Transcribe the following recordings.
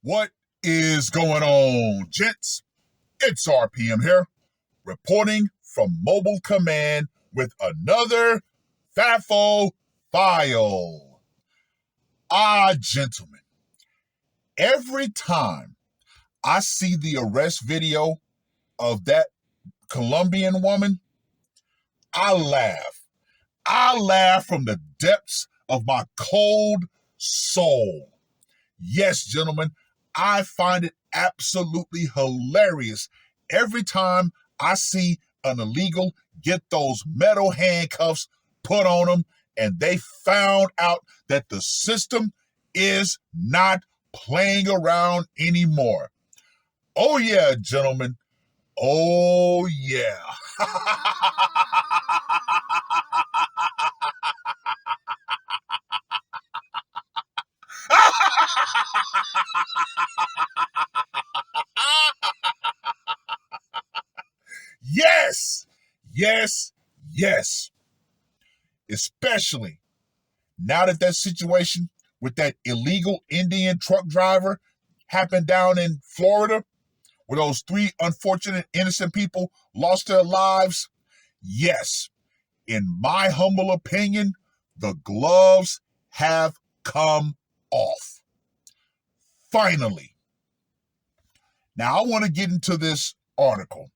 What is going on, gents? It's R.P.M. here, reporting from Mobile Command with another FAFO file. Gentlemen, every time I see the arrest video of that Colombian woman, I laugh. I laugh from the depths of my cold soul. Yes, gentlemen, I find it absolutely hilarious every time I see an illegal get those metal handcuffs put on them and they found out that the system is not playing around anymore. Oh yeah, gentlemen. Oh yeah. Yes, yes, yes. Especially now that situation with that illegal Indian truck driver happened down in Florida, where those three unfortunate innocent people lost their lives. Yes, in my humble opinion, the gloves have come off. Finally. Now, I want to get into this article.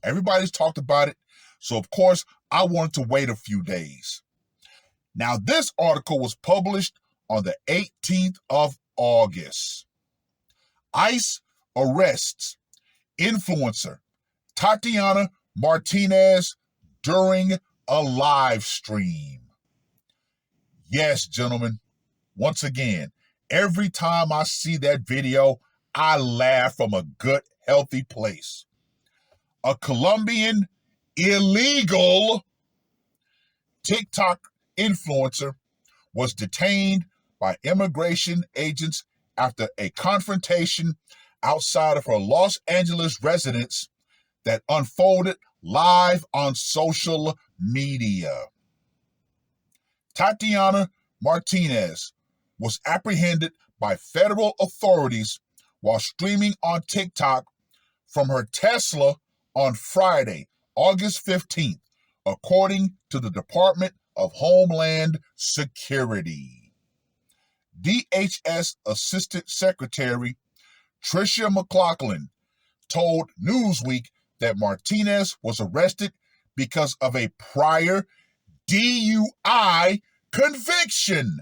Everybody's talked about it, so of course, I wanted to wait a few days. Now, this article was published on the 18th of August. ICE arrests influencer Tatiana Martinez during a live stream. Yes, gentlemen, once again, every time I see that video, I laugh from a good, healthy place. A Colombian illegal TikTok influencer was detained by immigration agents after a confrontation outside of her Los Angeles residence that unfolded live on social media. Tatiana Martinez was apprehended by federal authorities while streaming on TikTok from her Tesla on Friday, August 15th, according to the Department of Homeland Security. DHS Assistant Secretary Tricia McLaughlin told Newsweek that Martinez was arrested because of a prior DUI conviction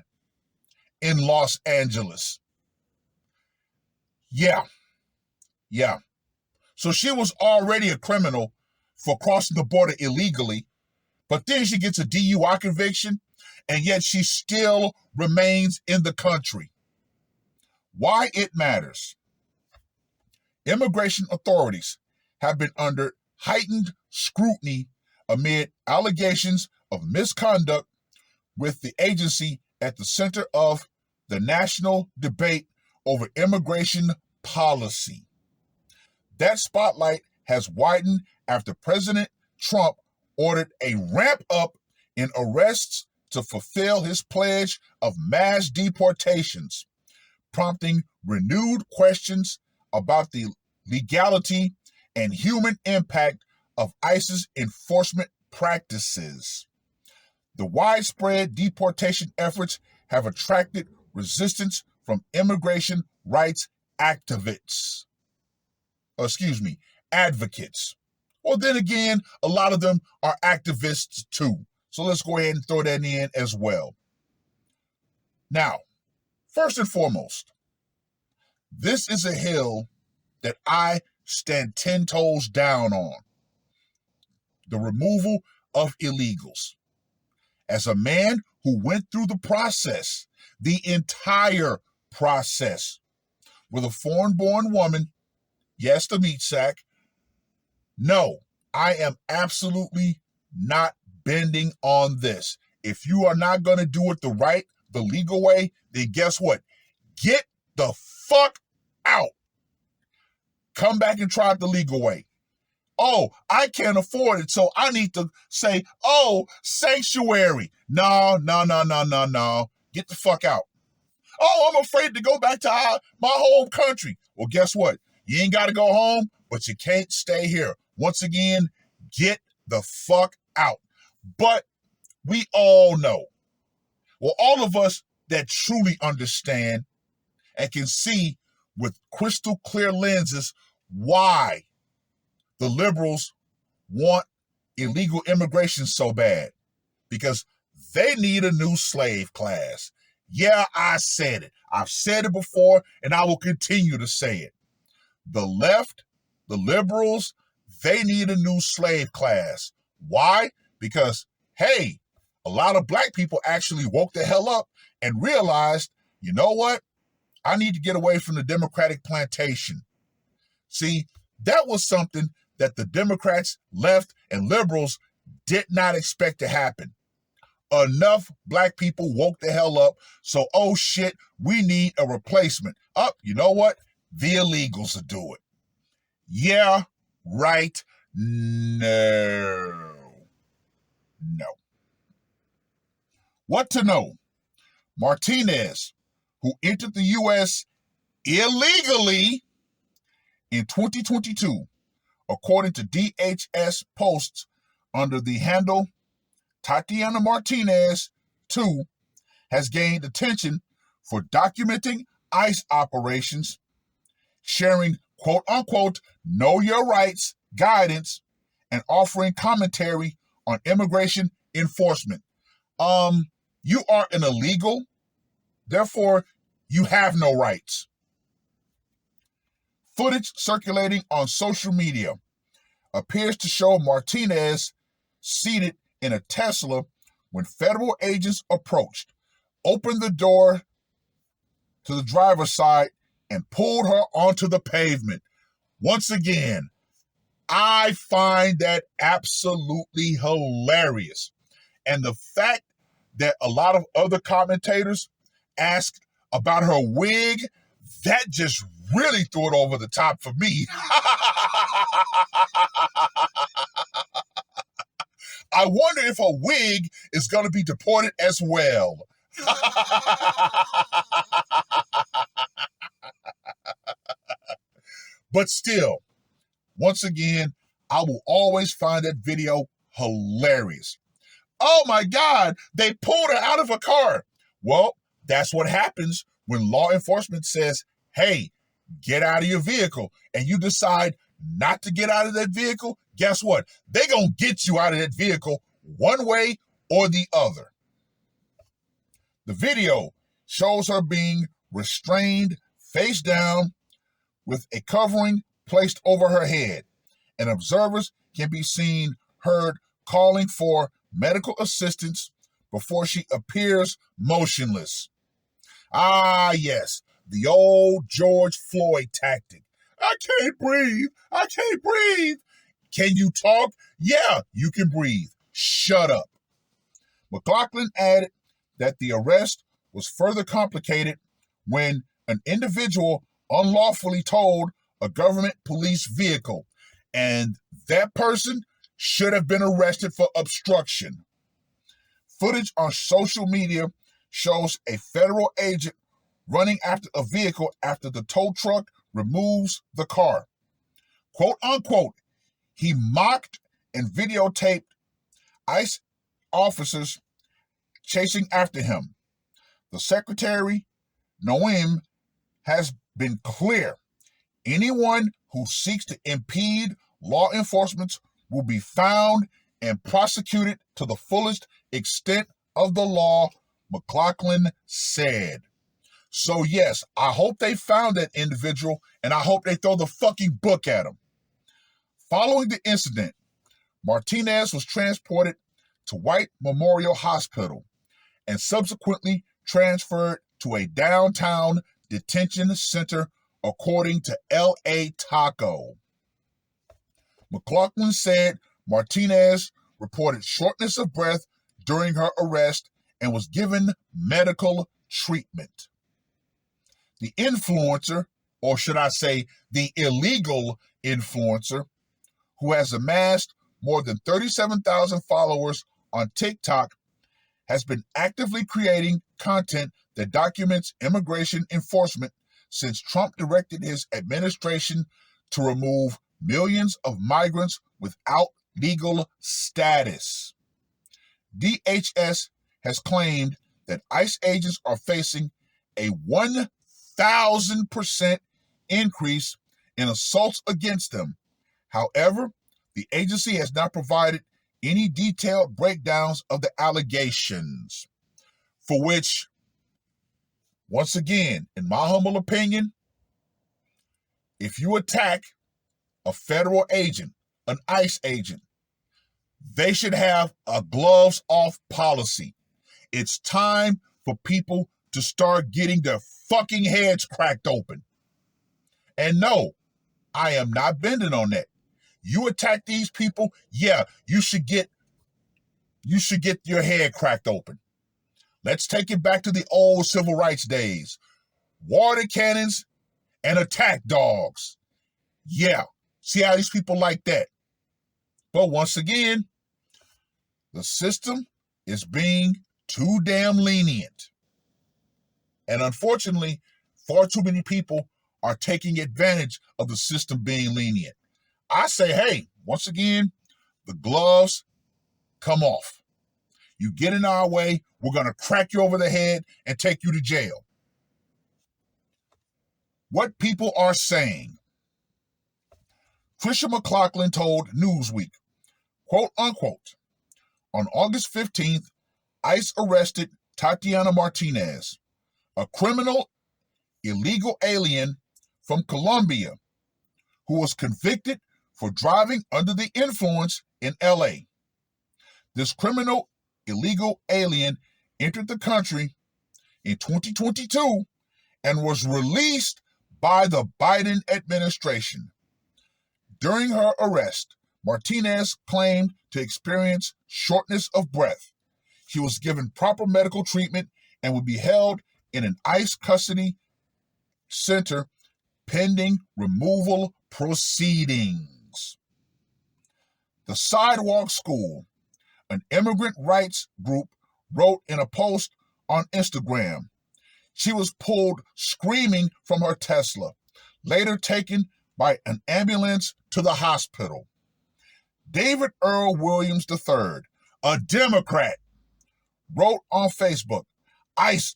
in Los Angeles. Yeah. So she was already a criminal for crossing the border illegally, but then she gets a DUI conviction, and yet she still remains in the country. Why it matters. Immigration authorities have been under heightened scrutiny amid allegations of misconduct, with the agency at the center of the national debate over immigration policy. That spotlight has widened after President Trump ordered a ramp up in arrests to fulfill his pledge of mass deportations, prompting renewed questions about the legality and human impact of ICE's enforcement practices. The widespread deportation efforts have attracted resistance from immigration rights advocates. Well, then again, a lot of them are activists too. So let's go ahead and throw that in as well. Now, first and foremost, this is a hill that I stand 10 toes down on. The removal of illegals. As a man who went through the process, the entire process, with a foreign-born woman, yes, the meat sack, no, I am absolutely not bending on this. If you are not going to do it the legal way, then guess what? Get the fuck out. Come back and try it the legal way. Oh, I can't afford it, so I need to say, sanctuary. No. Get the fuck out. Oh, I'm afraid to go back to my home country. Well, guess what? You ain't got to go home, but you can't stay here. Once again, get the fuck out. But we all know, well, all of us that truly understand and can see with crystal clear lenses why the liberals want illegal immigration so bad. Because they need a new slave class. Yeah, I said it. I've said it before, and I will continue to say it. The left, the liberals, they need a new slave class. Why? Because, hey, a lot of black people actually woke the hell up and realized, you know what? I need to get away from the Democratic plantation. See, that was something that the Democrats, left, and liberals did not expect to happen. Enough black people woke the hell up, so oh shit, we need a replacement. You know what? The illegals will do it. Yeah, right. No. What to know? Martinez, who entered the U.S. illegally in 2022, according to DHS posts under the handle Tatiana Martinez, 2, has gained attention for documenting ICE operations, sharing quote-unquote know your rights guidance, and offering commentary on immigration enforcement. You are an illegal, therefore you have no rights. Footage circulating on social media appears to show Martinez seated in a Tesla when federal agents approached, opened the door to the driver's side, and pulled her onto the pavement. Once again, I find that absolutely hilarious. And the fact that a lot of other commentators asked about her wig, that just really threw it over the top for me. I wonder if a wig is going to be deported as well. But still, once again, I will always find that video hilarious. Oh my God, they pulled her out of a car. Well, that's what happens when law enforcement says, hey, get out of your vehicle, and you decide not to get out of that vehicle. Guess what? They're going to get you out of that vehicle one way or the other. The video shows her being restrained face down with a covering placed over her head, and observers can be seen heard calling for medical assistance before she appears motionless. Ah, yes, the old George Floyd tactic. I can't breathe. I can't breathe. Can you talk? Yeah, you can breathe. Shut up. McLaughlin added that the arrest was further complicated when an individual unlawfully towed a government police vehicle, and that person should have been arrested for obstruction. Footage on social media shows a federal agent running after a vehicle after the tow truck removes the car. Quote unquote, he mocked and videotaped ICE officers chasing after him. The secretary, Noem, has been clear. Anyone who seeks to impede law enforcement will be found and prosecuted to the fullest extent of the law, McLaughlin said. So yes, I hope they found that individual, and I hope they throw the fucking book at him. Following the incident, Martinez was transported to White Memorial Hospital and subsequently transferred to a downtown detention center, according to L.A. Taco. McLaughlin said Martinez reported shortness of breath during her arrest and was given medical treatment. The influencer, or should I say the illegal influencer, who has amassed more than 37,000 followers on TikTok, has been actively creating content that documents immigration enforcement since Trump directed his administration to remove millions of migrants without legal status. DHS has claimed that ICE agents are facing a 1,000% increase in assaults against them. However, the agency has not provided any detailed breakdowns of the allegations, for which, once again, in my humble opinion, if you attack a federal agent, an ICE agent, they should have a gloves off policy. It's time for people to start getting their fucking heads cracked open. And no, I am not bending on that. You attack these people, yeah, you should get your head cracked open. Let's take it back to the old civil rights days. Water cannons and attack dogs. Yeah, see how these people like that. But once again, the system is being too damn lenient. And unfortunately, far too many people are taking advantage of the system being lenient. I say, hey, once again, the gloves come off. You get in our way, we're going to crack you over the head and take you to jail. What people are saying. Trisha McLaughlin told Newsweek, quote unquote, on August 15th, ICE arrested Tatiana Martinez, a criminal illegal alien from Colombia who was convicted for driving under the influence in LA. This criminal illegal alien entered the country in 2022 and was released by the Biden administration. During her arrest, Martinez claimed to experience shortness of breath. She was given proper medical treatment and would be held in an ICE custody center pending removal proceedings. The Sidewalk School, an immigrant rights group, wrote in a post on Instagram, she was pulled screaming from her Tesla, later taken by an ambulance to the hospital. David Earl Williams III, a Democrat, wrote on Facebook, ICE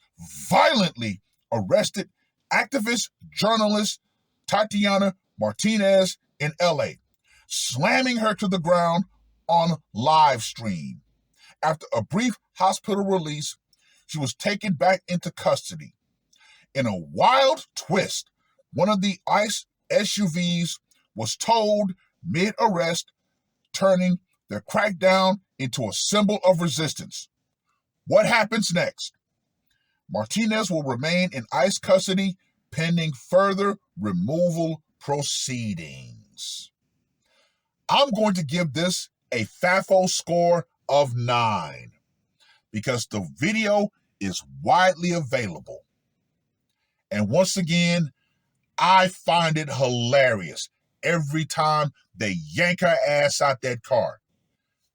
violently arrested activist journalist Tatiana Martinez in LA, slamming her to the ground on live stream. After a brief hospital release, she was taken back into custody. In a wild twist, one of the ICE SUVs was towed mid-arrest, turning their crackdown into a symbol of resistance. What happens next? Martinez will remain in ICE custody pending further removal proceedings. I'm going to give this a FAFO score of 9 because the video is widely available. And once again, I find it hilarious every time they yank her ass out that car.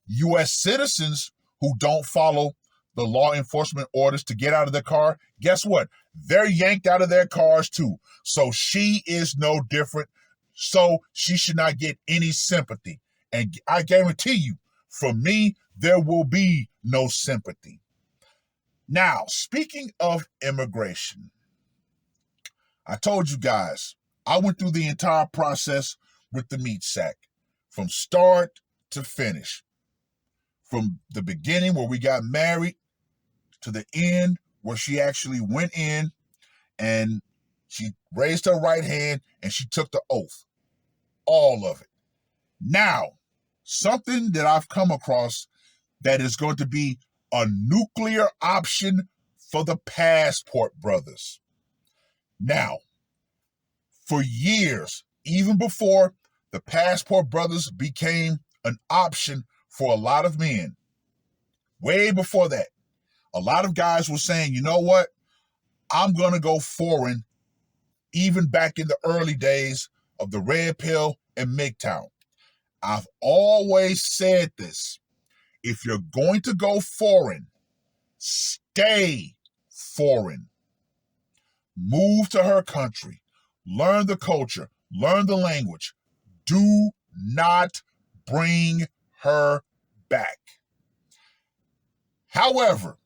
U.S. citizens who don't follow the law enforcement orders to get out of the car, guess what? They're yanked out of their cars too. So she is no different. So she should not get any sympathy. And I guarantee you, from me, there will be no sympathy. Now, speaking of immigration, I told you guys, I went through the entire process with the meat sack, from start to finish. From the beginning where we got married to the end where she actually went in and she raised her right hand and she took the oath. All of it. Now, something that I've come across that is going to be a nuclear option for the passport brothers. Now, for years, even before the passport brothers became an option for a lot of men, way before that, a lot of guys were saying, you know what? I'm going to go foreign, even back in the early days of the Red Pill and MGTOW. I've always said this. If you're going to go foreign, stay foreign. move to her country, learn the culture, learn the language. Do not bring her back. However,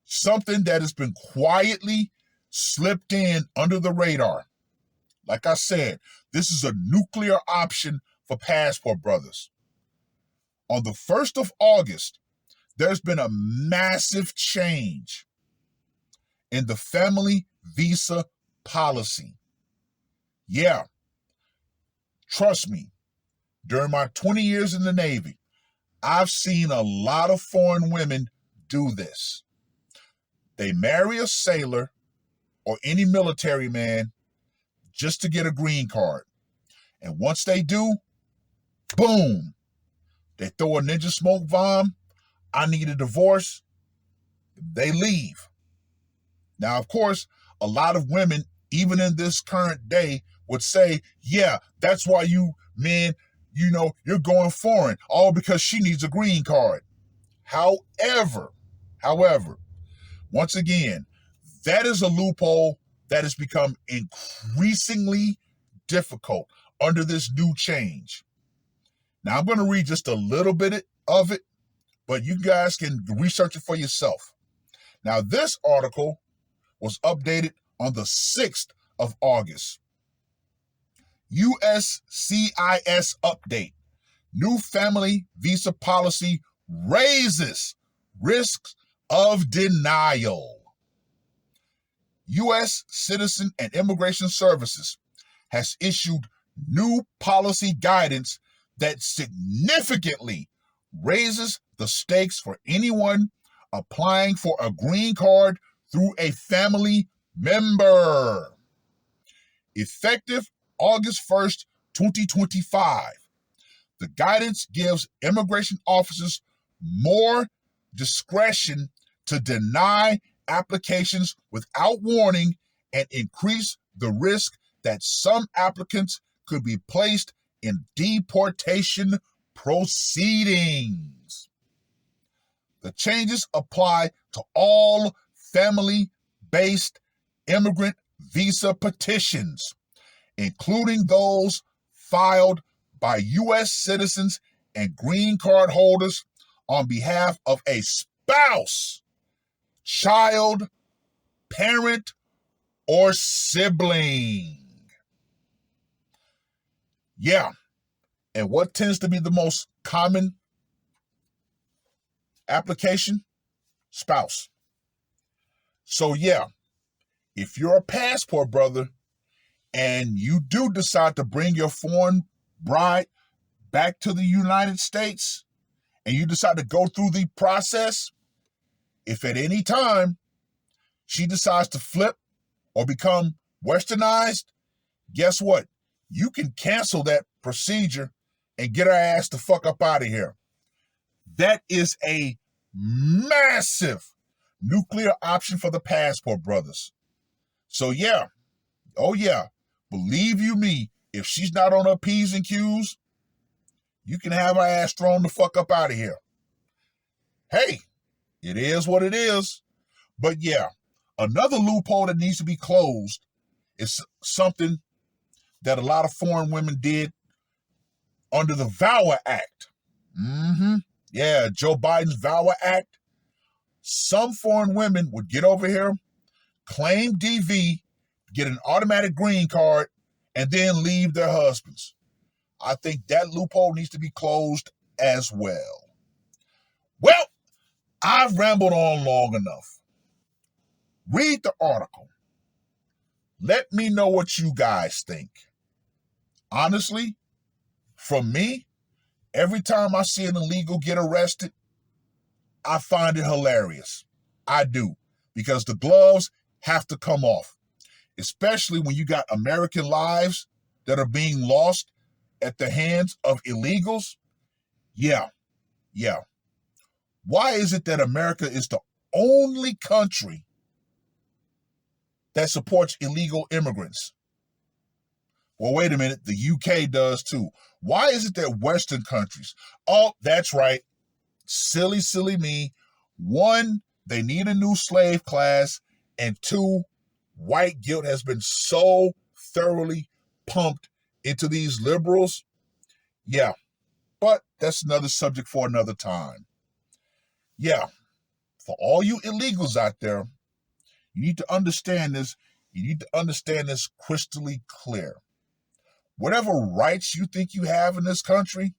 something that has been quietly slipped in under the radar. Like I said, this is a nuclear option for passport brothers. On the 1st of August, there's been a massive change in the family visa policy. Yeah, trust me, during my 20 years in the Navy, I've seen a lot of foreign women do this. They marry a sailor or any military man just to get a green card. And once they do, boom, they throw a ninja smoke bomb. I need a divorce. They leave. Now, of course, a lot of women, even in this current day, would say, yeah, that's why you men, you're going foreign, all because she needs a green card. However, once again, that is a loophole that has become increasingly difficult under this new change. Now, I'm going to read just a little bit of it, but you guys can research it for yourself. Now, this article was updated on the 6th of August. USCIS update. New family visa policy raises risks of denial. U.S. Citizen and Immigration Services has issued new policy guidance that significantly raises the stakes for anyone applying for a green card through a family member. Effective August 1st, 2025, the guidance gives immigration officers more discretion to deny applications without warning and increase the risk that some applicants could be placed in deportation proceedings. The changes apply to all family-based immigrant visa petitions, including those filed by U.S. citizens and green card holders on behalf of a spouse, child, parent, or sibling. Yeah, and what tends to be the most common application? Spouse. So yeah, if you're a passport brother and you do decide to bring your foreign bride back to the United States and you decide to go through the process, if at any time she decides to flip or become westernized, guess what? You can cancel that procedure and get her ass the fuck up out of here. That is a massive nuclear option for the passport brothers. So yeah, oh yeah, believe you me, if she's not on her P's and Q's, you can have her ass thrown the fuck up out of here. Hey, it is what it is. But yeah, another loophole that needs to be closed is something that a lot of foreign women did under the VAWA Act. Yeah, Joe Biden's VAWA Act. Some foreign women would get over here, claim DV, get an automatic green card, and then leave their husbands. I think that loophole needs to be closed as well. Well, I've rambled on long enough. Read the article. Let me know what you guys think. Honestly, from me, every time I see an illegal get arrested, I find it hilarious. I do. Because the gloves have to come off. Especially when you got American lives that are being lost at the hands of illegals. Yeah. Why is it that America is the only country that supports illegal immigrants? Well, wait a minute. The UK does too. Why is it that Western countries? Oh, that's right. Silly me. One, they need a new slave class. And two, white guilt has been so thoroughly pumped into these liberals. Yeah, but that's another subject for another time. Yeah, for all you illegals out there, you need to understand this. You need to understand this crystally clear. Whatever rights you think you have in this country,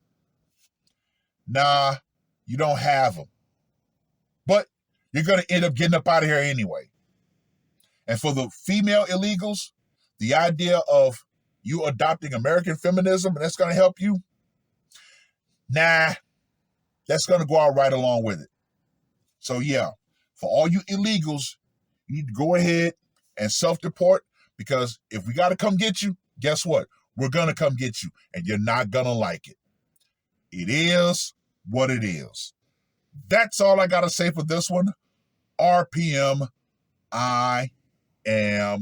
nah, you don't have them. But you're going to end up getting up out of here anyway. And for the female illegals, the idea of you adopting American feminism and that's going to help you, nah, that's going to go out right along with it. So yeah, for all you illegals, you need to go ahead and self-deport, because if we got to come get you, guess what? We're going to come get you, and you're not going to like it. It is what it is. That's all I got to say for this one. R.P.M. I am